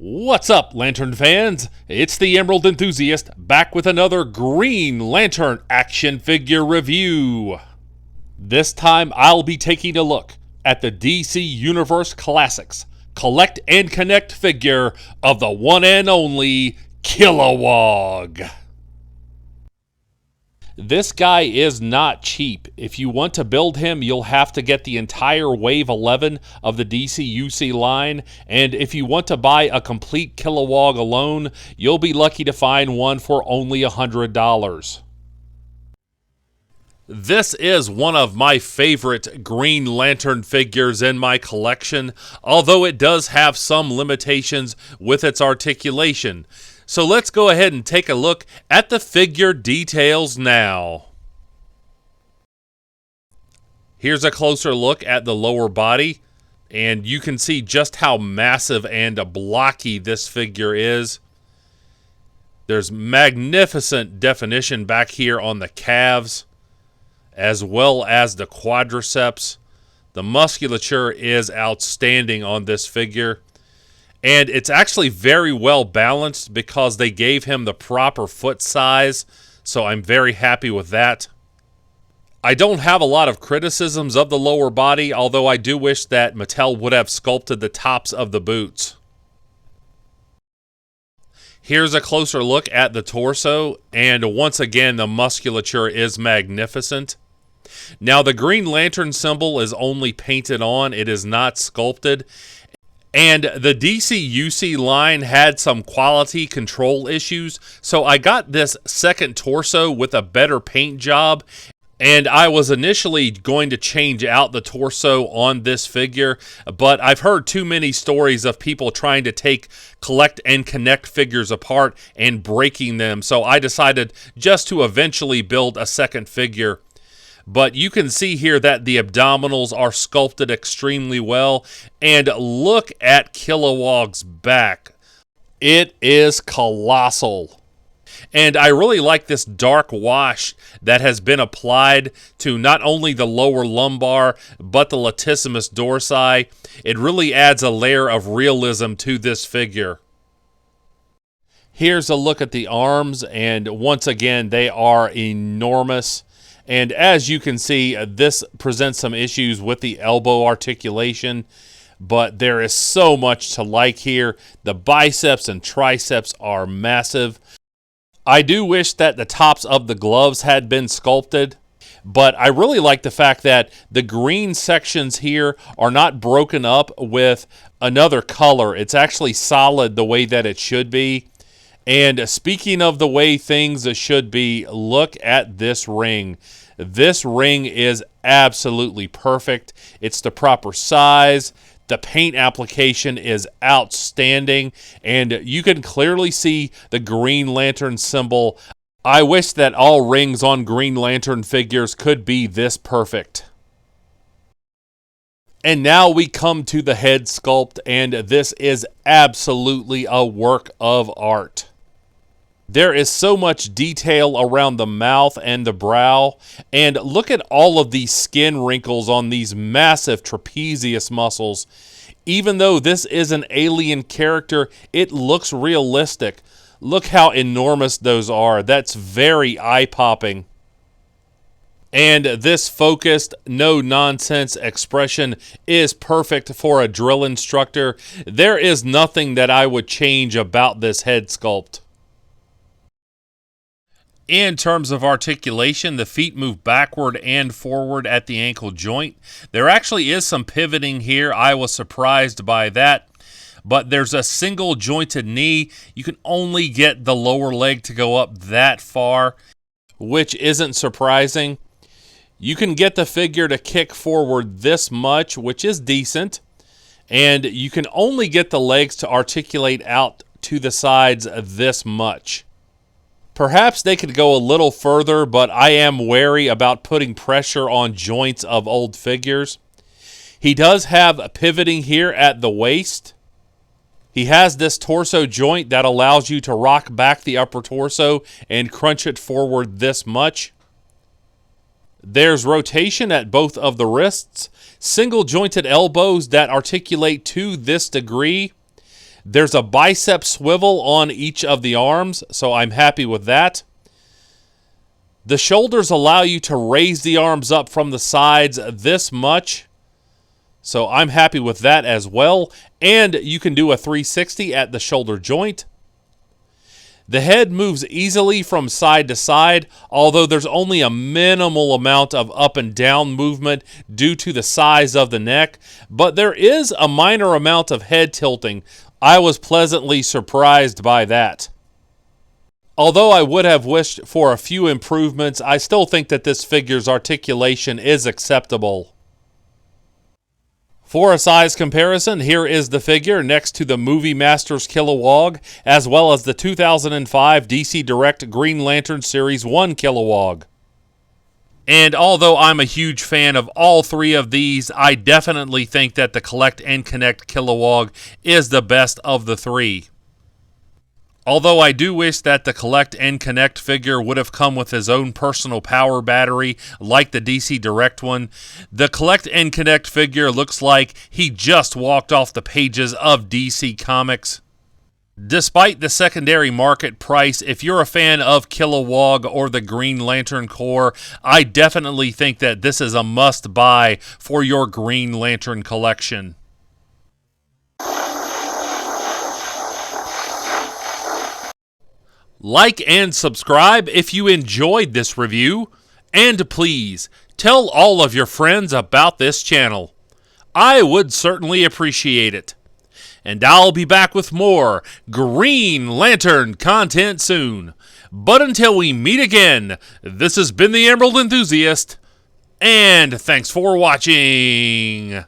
What's up, Lantern fans? It's the Emerald Enthusiast back with another Green Lantern action figure review. This time I'll be taking a look at the DC Universe Classics Collect and Connect figure of the one and only Kilowog. This guy is not cheap. If you want to build him, you'll have to get the entire Wave 11 of the DC UC line, and if you want to buy a complete Kilowog alone, you'll be lucky to find one for only $100. This is one of my favorite Green Lantern figures in my collection, although it does have some limitations with its articulation. So let's go ahead and take a look at the figure details now. Here's a closer look at the lower body, and you can see just how massive and blocky this figure is. There's magnificent definition back here on the calves, as well as the quadriceps. The musculature is outstanding on this figure. And it's actually very well balanced because they gave him the proper foot size, so I'm very happy with that. I don't have a lot of criticisms of the lower body, although I do wish that Mattel would have sculpted the tops of the boots. Here's a closer look at the torso, and once again, the musculature is magnificent. Now, the Green Lantern symbol is only painted on, it is not sculpted. And the DC UC line had some quality control issues, so I got this second torso with a better paint job, and I was initially going to change out the torso on this figure, but I've heard too many stories of people trying to take Collect and Connect figures apart and breaking them, so I decided just to eventually build a second figure. But you can see here that the abdominals are sculpted extremely well. And look at Kilowog's back. It is colossal. And I really like this dark wash that has been applied to not only the lower lumbar, but the latissimus dorsi. It really adds a layer of realism to this figure. Here's a look at the arms, and once again, they are enormous. And as you can see, this presents some issues with the elbow articulation, but there is so much to like here. The biceps and triceps are massive. I do wish that the tops of the gloves had been sculpted, but I really like the fact that the green sections here are not broken up with another color. It's actually solid the way that it should be. And speaking of the way things should be, look at this ring. This ring is absolutely perfect. It's the proper size. The paint application is outstanding. And you can clearly see the Green Lantern symbol. I wish that all rings on Green Lantern figures could be this perfect. And now we come to the head sculpt, and this is absolutely a work of art. There is so much detail around the mouth and the brow, and look at all of these skin wrinkles on these massive trapezius muscles. Even though this is an alien character, it looks realistic. Look how enormous those are. That's very eye-popping. And this focused, no-nonsense expression is perfect for a drill instructor. There is nothing that I would change about this head sculpt. In terms of articulation, the feet move backward and forward at the ankle joint. There actually is some pivoting here. I was surprised by that. But there's a single jointed knee. You can only get the lower leg to go up that far, which isn't surprising. You can get the figure to kick forward this much, which is decent. And you can only get the legs to articulate out to the sides this much. Perhaps they could go a little further, but I am wary about putting pressure on joints of old figures. He does have pivoting here at the waist. He has this torso joint that allows you to rock back the upper torso and crunch it forward this much. There's rotation at both of the wrists, single jointed elbows that articulate to this degree. There's a bicep swivel on each of the arms, so I'm happy with that. The shoulders allow you to raise the arms up from the sides this much, so I'm happy with that as well. And you can do a 360 at the shoulder joint. The head moves easily from side to side, although there's only a minimal amount of up and down movement due to the size of the neck, but there is a minor amount of head tilting. I was pleasantly surprised by that. Although I would have wished for a few improvements, I still think that this figure's articulation is acceptable. For a size comparison, here is the figure next to the Movie Masters Kilowog, as well as the 2005 DC Direct Green Lantern Series 1 Kilowog. And although I'm a huge fan of all three of these, I definitely think that the Collect and Connect Kilowog is the best of the three. Although I do wish that the Collect and Connect figure would have come with his own personal power battery like the DC Direct one, the Collect and Connect figure looks like he just walked off the pages of DC Comics. Despite the secondary market price, if you're a fan of Kilowog or the Green Lantern Corps, I definitely think that this is a must-buy for your Green Lantern collection. Like and subscribe if you enjoyed this review, and please tell all of your friends about this channel. I would certainly appreciate it. And I'll be back with more Green Lantern content soon. But until we meet again, this has been the Emerald Enthusiast, and thanks for watching.